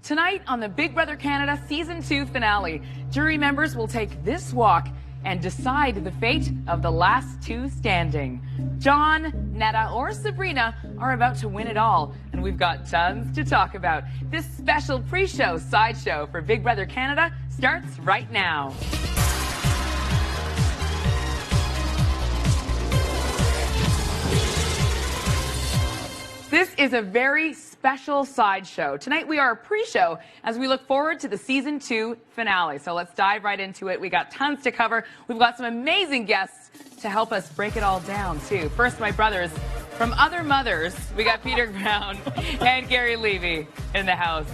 Tonight on the Big Brother Canada Season 2 finale, jury members will take this walk and decide the fate of the last two standing. John, Neda, or Sabrina are about to win it all, and we've got tons to talk about. This special pre-show sideshow for Big Brother Canada starts right now. This is a very special sideshow. Tonight we are a pre-show as we look forward to the Season 2 finale. So let's dive right into it. We got tons to cover. We've got some amazing guests to help us break it all down, too. First, my brothers from Other Mothers. We got Peter Brown and Gary Levy in the house.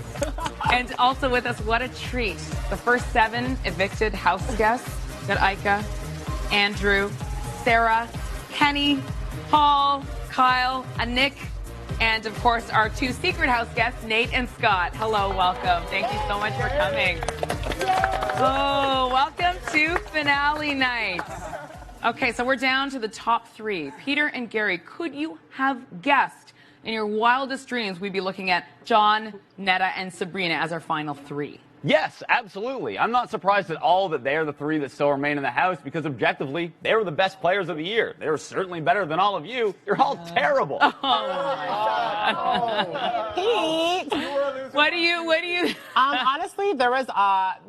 And also with us, what a treat. The first 7 evicted house guests. We got Ika, Andrew, Sarah, Kenny, Paul, Kyle, and Nick. And, of course, our 2 secret house guests, Nate and Scott. Hello, welcome. Thank you so much for coming. Oh, welcome to finale night. Okay, so we're down to the top 3. Peter and Gary, could you have guessed in your wildest dreams we'd be looking at John, Neda, and Sabrina as our final 3? Yes, absolutely. I'm not surprised at all that they are the 3 that still remain in the house because objectively, they were the best players of the year. They were certainly better than all of you. You're all terrible. Oh my God. Pete. What do you? Honestly, there was,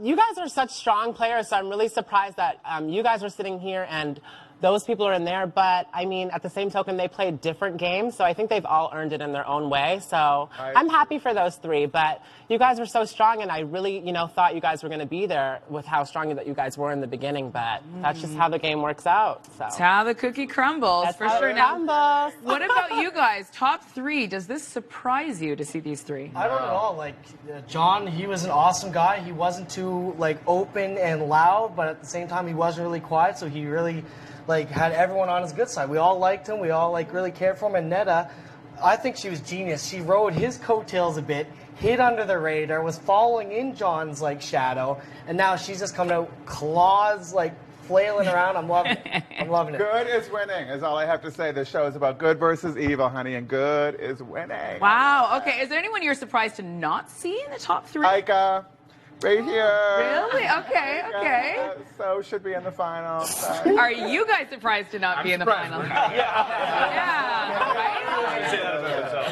you guys are such strong players, so I'm really surprised that you guys are sitting here and those people are in there, but I mean, at the same token, they played different games, so I think they've all earned it in their own way. So I'm happy for those 3, but you guys were so strong, and I really, thought you guys were going to be there with how strong that you guys were in the beginning, but that's just how the game works out. So That's how the cookie crumbles, that's for how sure. it crumbles. What about you guys? Top 3. Does this surprise you to see these 3? I don't know. Like John, he was an awesome guy. He wasn't too open and loud, but at the same time, he wasn't really quiet. So he really had everyone on his good side. We all liked him. We all really cared for him. And Neda, I think she was genius. She rode his coattails a bit, hid under the radar, was following in John's shadow, and now she's just coming out claws flailing around. I'm loving it. I'm loving it. Good is winning, is all I have to say. This show is about good versus evil, honey, and good is winning. Wow. Okay. Is there anyone you're surprised to not see in the top 3? Ika, right here. Really? Okay. Okay. So should be in the final. Are you guys surprised to not be in the final? Yeah. Right?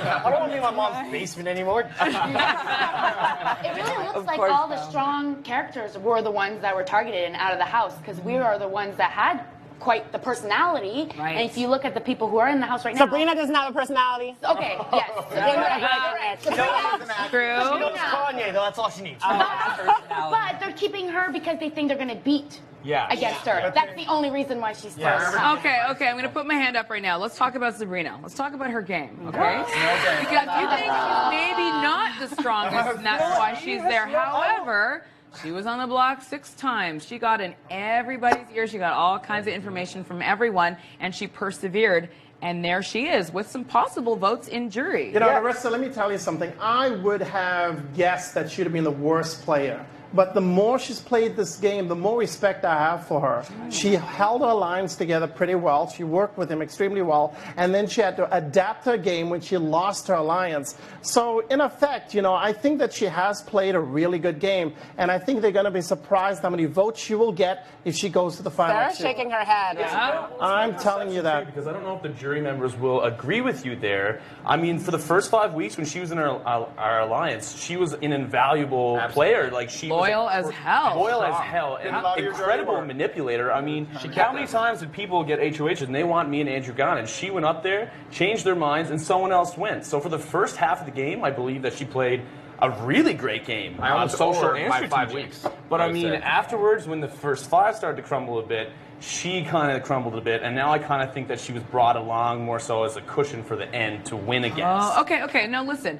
I don't want to be in my mom's basement anymore. It really looks like all the strong characters were the ones that were targeted and out of the house, because we are the ones that had quite the personality. Right. And if you look at the people who are in the house right now. Sabrina doesn't have a personality. Okay, yes. True. She knows Kanye, though. That's all she needs. But they're keeping her because they think they're going to beat against her. That's the only reason why she's first. Okay. I'm going to put my hand up right now. Let's talk about Sabrina. Let's talk about her game, okay? Because you think she's maybe not the strongest, and that's why she's there. However, she was on the block 6 times. She got in everybody's ear. She got all kinds of information from everyone, and she persevered. And there she is with some possible votes in jury. Larissa, let me tell you something. I would have guessed that she'd have been the worst player. But the more she's played this game, the more respect I have for her. She held her lines together pretty well. She worked with him extremely well. And then she had to adapt her game when she lost her alliance. So, in effect, I think that she has played a really good game. And I think they're going to be surprised how many votes she will get if she goes to the final. Sarah's shaking her head. I'm telling you that. Because I don't know if the jury members will agree with you there. I mean, for the first 5 weeks when she was in our alliance, she was an invaluable player. She was Loyal as hell. Loyal as hell. An incredible manipulator. I mean, how many times did people get HOHs and they want me and Andrew gone? And she went up there, changed their minds, and someone else went. So for the first half of the game, I believe that she played a really great game on social and strategic. 5 weeks. But I mean, afterwards, when the first 5 started to crumble a bit, she kind of crumbled a bit, and now I kind of think that she was brought along more so as a cushion for the end to win against. Okay. Now listen.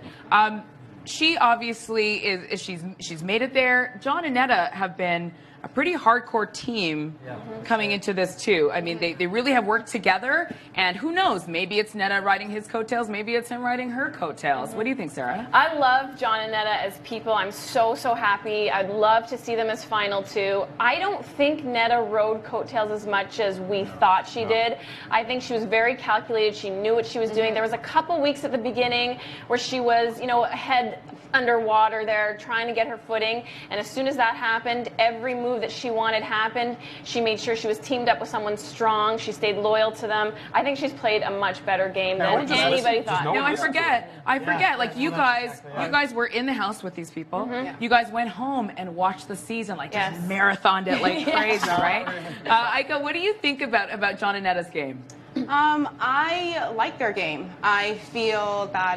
She obviously is. She's made it there. John and Neda have been a pretty hardcore team coming into this too. I mean, they really have worked together, and who knows, maybe it's Neda riding his coattails, maybe it's him riding her coattails. What do you think, Sarah? I love John and Neda as people. I'm so happy. I'd love to see them as final 2. I don't think Neda rode coattails as much as we thought she did. I think she was very calculated. She knew what she was doing. There was a couple weeks at the beginning where she was, ahead underwater there, trying to get her footing. And as soon as that happened, every move that she wanted happened. She made sure she was teamed up with someone strong. She stayed loyal to them. I think she's played a much better game than anybody thought. No, I forget. Like you guys were in the house with these people. You guys went home and watched the season, like just marathoned it like crazy, right? Aika, what do you think about John and Netta's game? I like their game. I feel that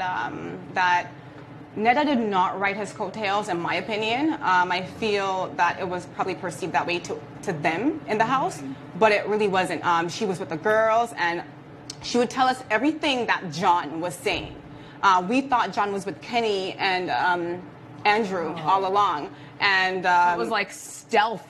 that Netta did not ride his coattails, in my opinion. I feel that it was probably perceived that way to them in the house, but it really wasn't. She was with the girls, and she would tell us everything that John was saying. We thought John was with Kenny and Andrew all along, and it was like stealth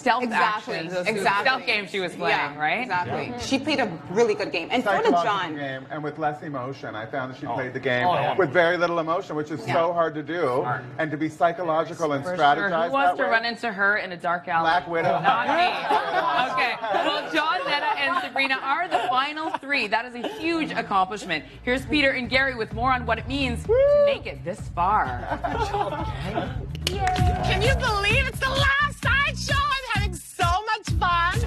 actions. Stealth game she was playing, right? Exactly. She played a really good game, and so did John. Game, and with less emotion, I found that she played the game with very little emotion, which is so hard to do, and to be psychological and strategize. Who wants to run into her in a dark alley? Black Widow. Not me. Okay. Well, John, Netta, and Sabrina are the final three. That is a huge accomplishment. Here's Peter and Gary with more on what it means to make it this far. Can you believe it's the last sideshow? I'm having so much fun.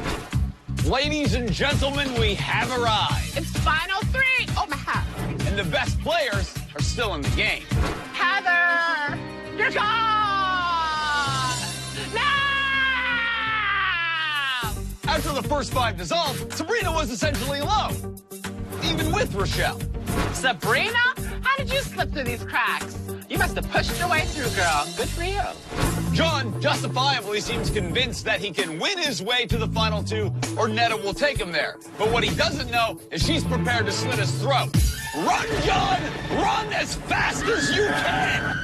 Ladies and gentlemen, we have arrived. It's final three. Oh, my hat. And the best players are still in the game. Heather, you're gone. No! After the first 5 dissolved, Sabrina was essentially alone, even with Rochelle. Sabrina, how did you slip through these cracks? You must have pushed your way through, girl. Good for you. John justifiably seems convinced that he can win his way to the final 2 or Netta will take him there. But what he doesn't know is she's prepared to slit his throat. Run, John! Run as fast as you can!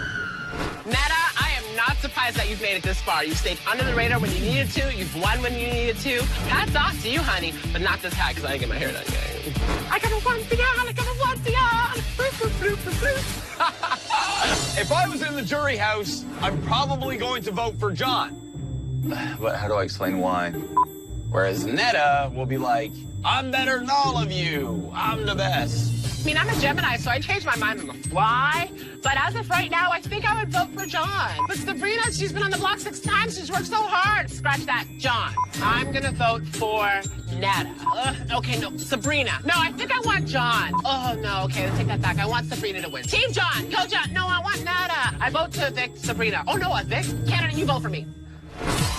Netta, I am not surprised that you've made it this far. You stayed under the radar when you needed to. You've won when you needed to. Hats off to you, honey. But not this hat, because I didn't get my hair done yet. I gotta want the yarn, I gotta want the yarn. If I was in the jury house, I'm probably going to vote for John. But how do I explain why? Whereas Netta will be like, I'm better than all of you. I'm the best. I mean, I'm a Gemini, so I changed my mind on the fly. But as of right now, I think I would vote for John. But Sabrina, she's been on the block 6 times. She's worked so hard. Scratch that, John. I'm gonna vote for Netta. Okay, no, Sabrina. No, I think I want John. Oh, no, okay, let's take that back. I want Sabrina to win. Team John, go John. No, I want Netta. I vote to evict Sabrina. Oh, no, evict? Canada, you vote for me.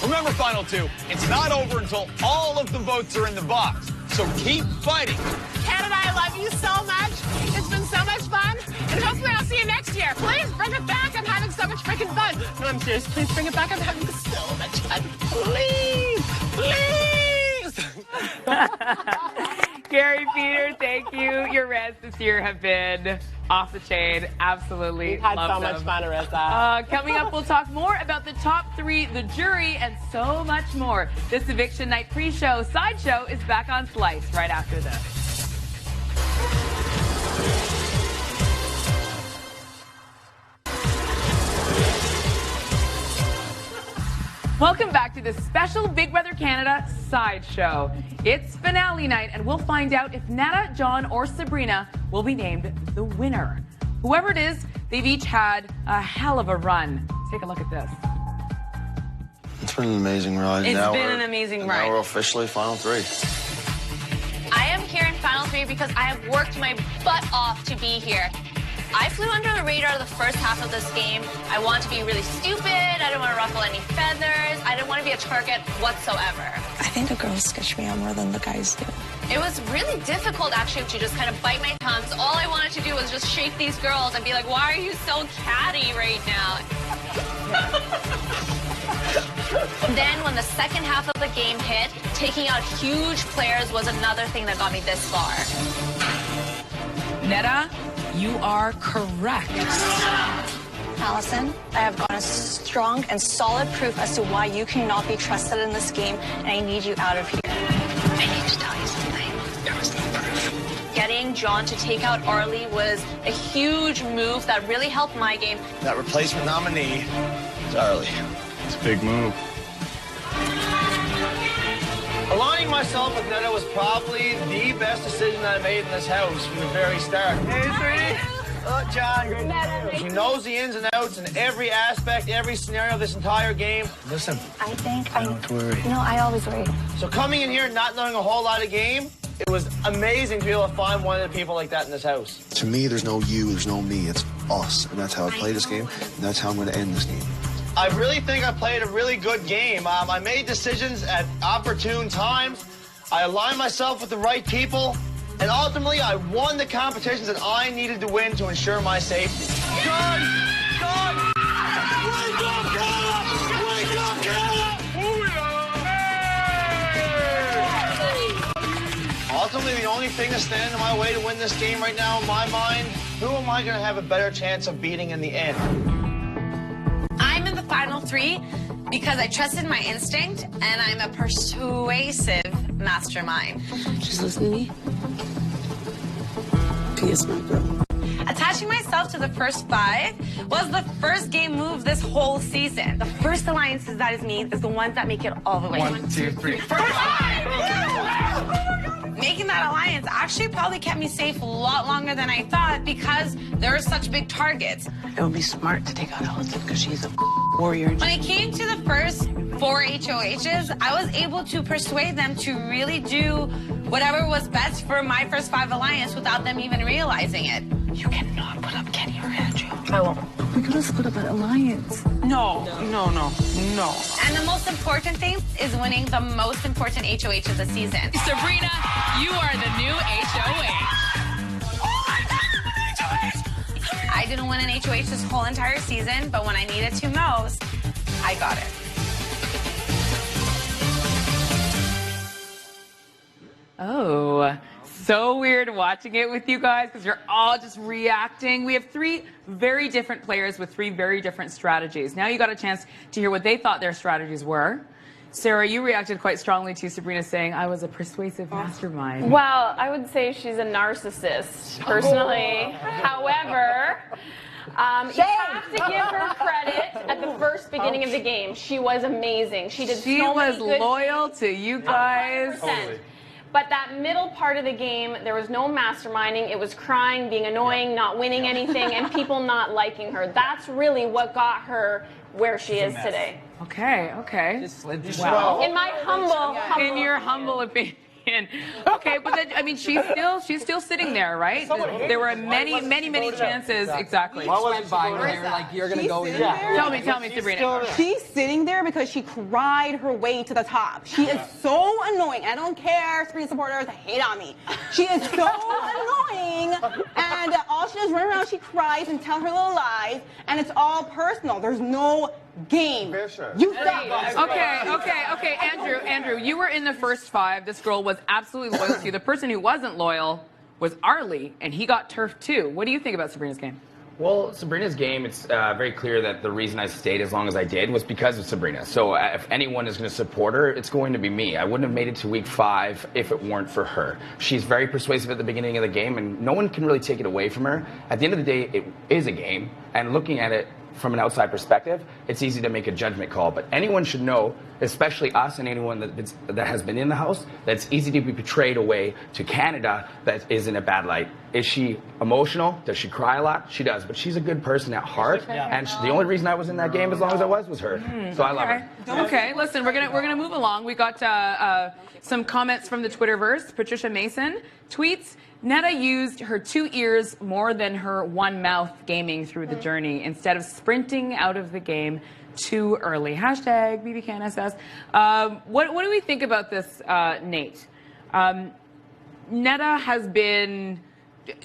Remember, final 2, it's not over until all of the votes are in the box. So keep fighting. Canada, I love you so much. It's been so much fun. And hopefully I'll see you next year. Please bring it back. I'm having so much freaking fun. No, I'm serious. Please bring it back. I'm having so much fun. Please. Gary, Peter, thank you. Your rants this year have been off the chain. Absolutely. We've had so much fun, Arissa. Coming up, we'll talk more about the top 3, the jury, and so much more. This Eviction Night pre-show sideshow is back on Slice right after this. Welcome back to this special Big Brother Canada sideshow. It's finale night, and we'll find out if Netta, John, or Sabrina will be named the winner. Whoever it is, they've each had a hell of a run. Take a look at this. It's been an amazing ride. It's been an amazing ride. Now we're officially final 3. I am here in final 3 because I have worked my butt off to be here. I flew under the radar the first half of this game. I wanted to be really stupid. I didn't want to ruffle any feathers. I didn't want to be a target whatsoever. I think the girls sketch me out more than the guys do. It was really difficult, actually, to just kind of bite my tongue. So all I wanted to do was just shake these girls and be like, why are you so catty right now? Then when the second half of the game hit, taking out huge players was another thing that got me this far. Netta, you are correct. Allison, I have gotten strong and solid proof as to why you cannot be trusted in this game, and I need you out of here. I need to tell you something. There was no proof. Getting John to take out Arlie was a huge move that really helped my game. That replacement nominee is Arlie. It's a big move. Aligning myself with Netta was probably the best decision that I made in this house from the very start. Hey, sweetie. John, great to meet you. He knows the ins and outs in every aspect, every scenario of this entire game. Listen, I think I don't worry. No, I always worry. So coming in here not knowing a whole lot of game, it was amazing to be able to find one of the people like that in this house. To me, there's no you, there's no me. It's us, and that's how I play this game, and that's how I'm going to end this game. I really think I played a really good game. I made decisions at opportune times. I aligned myself with the right people, and ultimately I won the competitions that I needed to win to ensure my safety. John! John! Wake up, Caleb! Wake up, Caleb! Ultimately, the only thing that's standing in my way to win this game right now, in my mind, who am I going to have a better chance of beating in the end? I'm in the final 3 because I trusted my instinct, and I'm a persuasive mastermind. She's listening to me. Be a smart girl. Attaching myself to the first 5 was the first game move this whole season. The first alliances that is made is the ones that make it all the way. 1, 2, 3. Making that alliance actually probably kept me safe a lot longer than I thought because there are such big targets. It would be smart to take out Allison because she's a warrior. When it came to the first 4 HOHs, I was able to persuade them to really do whatever was best for my first 5 alliance without them even realizing it. You cannot put up Kenny or Andrew. I won't. We gotta split up an alliance. No. And the most important thing is winning the most important HOH of the season. Sabrina, you are the new HOH. I didn't win an HOH this whole entire season, but when I needed to most, I got it. Oh, so weird watching it with you guys because you're all just reacting. We have 3 very different players with 3 very different strategies. Now you got a chance to hear what they thought their strategies were. Sarah, you reacted quite strongly to Sabrina saying, I was a persuasive mastermind. Well, I would say she's a narcissist, personally. However, you have to give her credit at the first beginning of the game. She was amazing. She did She so was many good loyal to you guys. 100%. But that middle part of the game, there was no masterminding. It was crying, being annoying, not winning anything, and people not liking her. That's really what got her where she is today. Okay. Wow. In my in your humble opinion. Okay, but then, I mean, she's still sitting there, right? There were many chances. Exactly. What went by when they were like, you're going to go here? Tell me, Sabrina. She's sitting there because she cried her way to the top. She is so annoying. I don't care, Sabrina supporters hate on me. She is so annoying, and all she does is run around, she cries and tell her little lies, and it's all personal. There's no game. You suck. Okay. Andrew, you were in the first 5. This girl was absolutely loyal to you. The person who wasn't loyal was Arlie, and he got turfed too. What do you think about Sabrina's game? Well, Sabrina's game, it's very clear that the reason I stayed as long as I did was because of Sabrina. So if anyone is going to support her, it's going to be me. I wouldn't have made it to week 5 if it weren't for her. She's very persuasive at the beginning of the game, and no one can really take it away from her. At the end of the day, it is a game, and looking at it from an outside perspective, it's easy to make a judgment call. But anyone should know, especially us and anyone that has been in the house, that it's easy to be portrayed away to Canada that is in a bad light. Is she emotional? Does she cry a lot? She does. But she's a good person at heart. And the only reason I was in that game as long as I was her. So I love her. Okay, listen, we're gonna move along. We got some comments from the Twitterverse. Patricia Mason tweets, Netta used her 2 ears more than her 1 mouth gaming through the journey instead of sprinting out of the game too early. Hashtag BBCanSS. What do we think about this, Nate? Netta has been...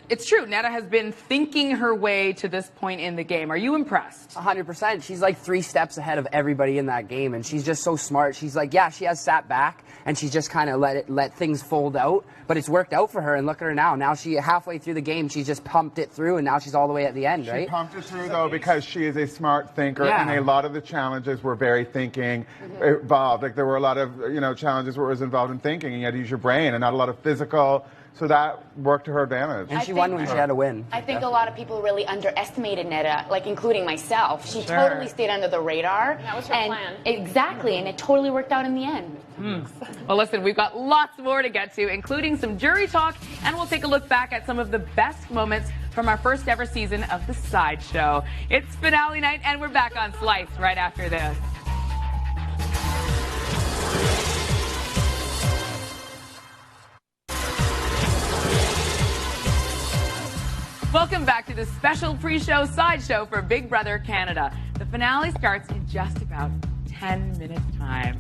It's true, Netta has been thinking her way to this point in the game. Are you impressed? 100%. She's like 3 steps ahead of everybody in that game, and she's just so smart. She's like, yeah, she has sat back, and she's just kind of let things fold out, but it's worked out for her, and look at her now. Now she, halfway through the game, she just pumped it through, and now she's all the way at the end, right? She pumped it through, though, because she is a smart thinker, and a lot of the challenges were very thinking involved. Like, there were a lot of, challenges where it was involved in thinking, and you had to use your brain, and not a lot of physical. So that worked to her advantage. And she won when she had to win. I think a lot of people really underestimated Netta, like including myself. She totally stayed under the radar. That was her plan. Exactly, and it totally worked out in the end. Well, listen, we've got lots more to get to, including some jury talk, and we'll take a look back at some of the best moments from our first ever season of The Sideshow. It's finale night, and we're back on Slice right after this. Welcome back to the special pre-show Sideshow for Big Brother Canada. The finale starts in just about 10 minutes time.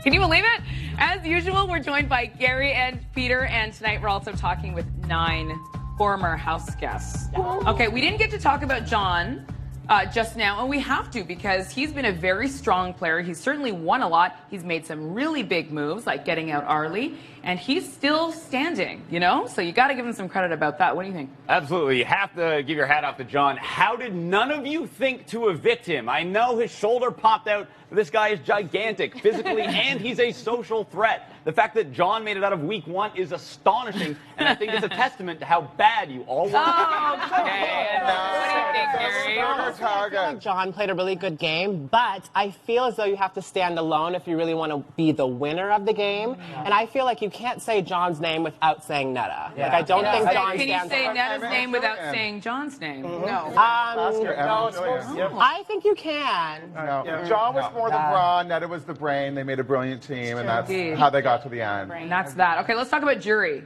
Can you believe it? As usual, we're joined by Gary and Peter, and tonight we're also talking with 9 former house guests. Okay, we didn't get to talk about John just now, and we have to because he's been a very strong player. He's certainly won a lot. He's made some really big moves, like getting out Arlie, and he's still standing, you know? So you got to give him some credit about that. What do you think? Absolutely. You have to give your hat off to John. How did none of you think to evict him? I know his shoulder popped out, but this guy is gigantic physically, and he's a social threat. The fact that John made it out of week 1 is astonishing, and I think it's a testament to how bad you all were. Oh, okay. What do you think, Gary? I feel like John played a really good game, but I feel as though you have to stand alone if you really want to be the winner of the game. And I feel like you can't say John's name without saying Netta. Like, I don't think John Can you stands say alone. Netta's name without saying John's name? No. Yep. I think you can. No. John was more the brawn, Netta was the brain. They made a brilliant team, and that's how they got to the end. And that's that. Okay, let's talk about jury.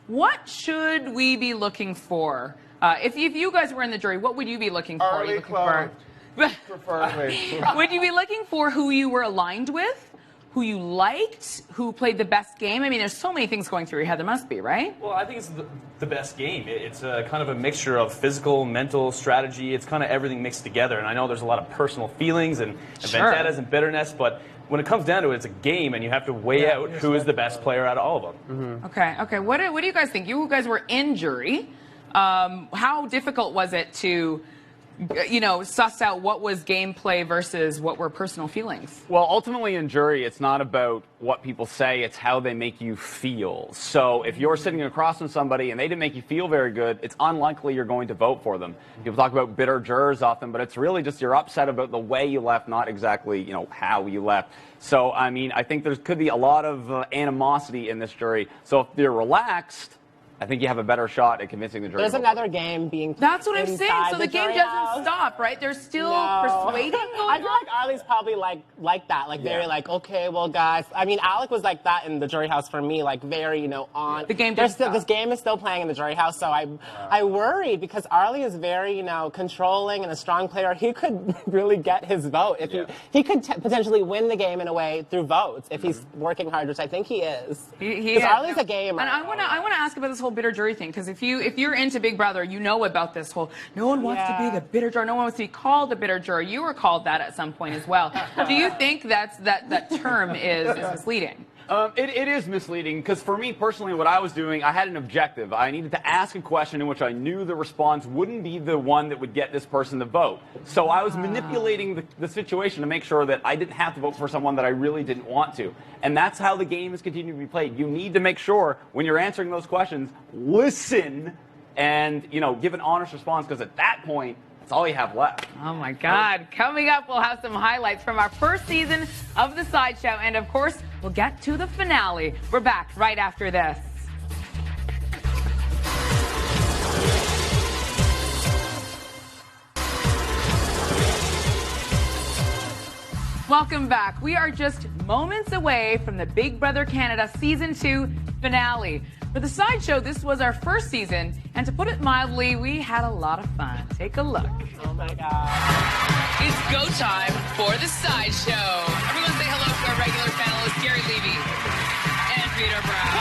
What should we be looking for? If you guys were in the jury, what would you be looking for? Arlie clothed, preferably. Would you be looking for who you were aligned with? Who you liked? Who played the best game? I mean, there's so many things going through your head. There must be, right? Well, I think it's the best game. It's a kind of a mixture of physical, mental, strategy. It's kind of everything mixed together. And I know there's a lot of personal feelings and vendettas and bitterness, but when it comes down to it, it's a game, and you have to weigh out who is the best player out of all of them. Okay. What do you guys think? You guys were in jury. How difficult was it to, suss out what was gameplay versus what were personal feelings? Well, ultimately in jury, it's not about what people say, it's how they make you feel. So if you're sitting across from somebody and they didn't make you feel very good, it's unlikely you're going to vote for them. People talk about bitter jurors often, but it's really just you're upset about the way you left, not exactly, how you left. So, I mean, I think there could be a lot of animosity in this jury. So if they're relaxed, I think you have a better shot at convincing the jury. There's another game being played. That's what I'm saying. So the game doesn't stop, right? They're still persuading going I feel like Arlie's probably like that, very okay, well, guys. I mean, Alec was like that in the jury house for me, very, on. The game this game is still playing in the jury house, so I worry because Arlie is very, controlling and a strong player. He could really get his vote if he could potentially win the game in a way through votes if he's working hard, which I think he is. Because Arlie's a gamer. And I want to ask about this whole bitter jury thing, because if you're into Big Brother, you know about this whole no one wants to be the bitter juror, no one wants to be called the bitter juror. You were called that at some point as well. Do you think that term is misleading? It is misleading because for me personally, what I was doing, I had an objective. I needed to ask a question in which I knew the response wouldn't be the one that would get this person to vote. So I was manipulating the situation to make sure that I didn't have to vote for someone that I really didn't want to. And that's how the game is continuing to be played. You need to make sure when you're answering those questions, listen and, give an honest response, because at that point, that's all you have left. Oh my God. Coming up, we'll have some highlights from our first season of The Sideshow. And of course, we'll get to the finale. We're back right after this. Welcome back. We are just moments away from the Big Brother Canada Season 2 finale. For The Sideshow, this was our first season, and to put it mildly, we had a lot of fun. Take a look. Oh my God. It's go time for The Sideshow. Everyone say hello to our regular panelists, Gary Levy and Peter Brown.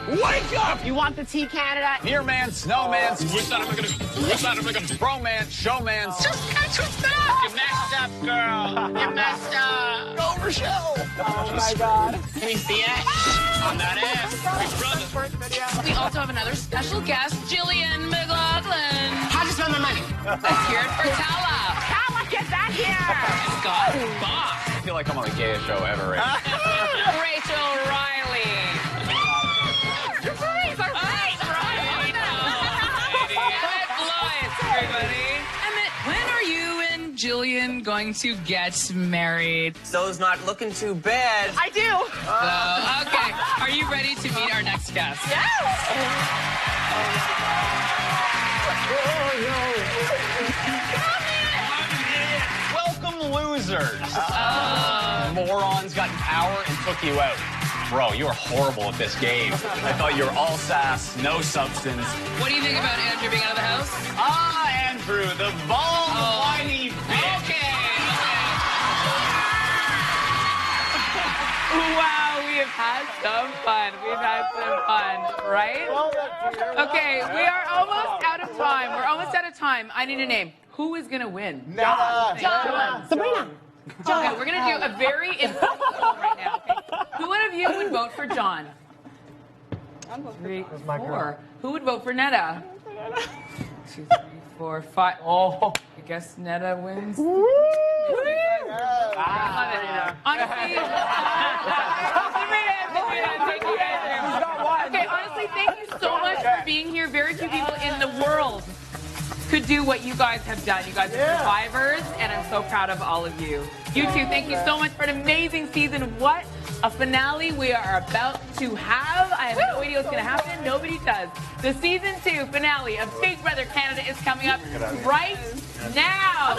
Wake up! You want the tea, Canada? Here, man, snowman, bromance, showman. Just catch yourself! You messed up, girl. You messed up. Go, Rochelle! Oh my God. Can you see it? On that ass. We also have another special guest, Jillian McLaughlin. How'd you spend my money? Let's hear it for Tala. Tala, get back here! Scott Boss. I feel like I'm on the gayest show ever right now. Rachel Riley. Surprise! Emmett Floyd, everybody. Emmett, going to get married? So's not looking too bad. I do. Okay. Are you ready to meet our next guest? Welcome, losers. Morons got in power and took you out. Bro, you are horrible at this game. I thought you were all sass, no substance. What do you think about Andrew being out of the house? Andrew, the bald, whiny bitch. Okay. Wow, we have had some fun. We've had some fun, right? Okay, we are almost out of time. We're almost out of time. I need a name. Who is going to win? John. Sabrina. Okay, we're going to do a very important poll right now. Okay. Who one of you would vote for John? 3, 4. Who would vote for Netta? 2, 3, 4, 5. Oh, I guess Netta wins. Honestly, okay, honestly, thank you so much for being here. Very few people in the world could do what you guys have done. You guys are survivors, and I'm so proud of all of you. You two, thank you so much for an amazing season. What a finale we are about to have. I have no idea what's going to happen. Nobody does. The season 2 finale of Big Brother Canada is coming up right now.